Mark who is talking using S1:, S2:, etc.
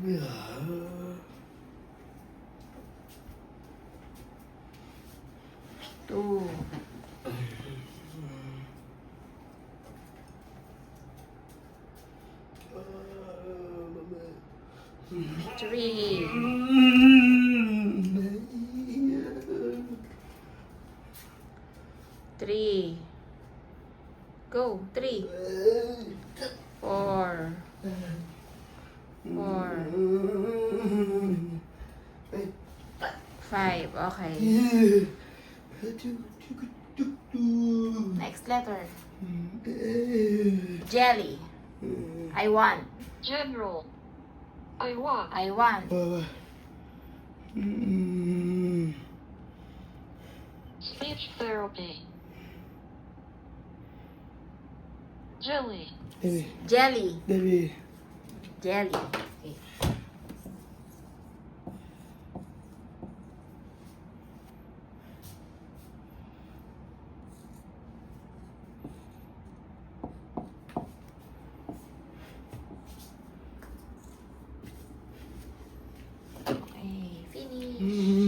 S1: Two. Three. Three. Go. Three. Four. Four. Five. Okay. Next letter. Jelly. I want.
S2: General. I want.
S1: I want.
S2: Speech therapy. Jelly.
S1: Jelly. Jelly.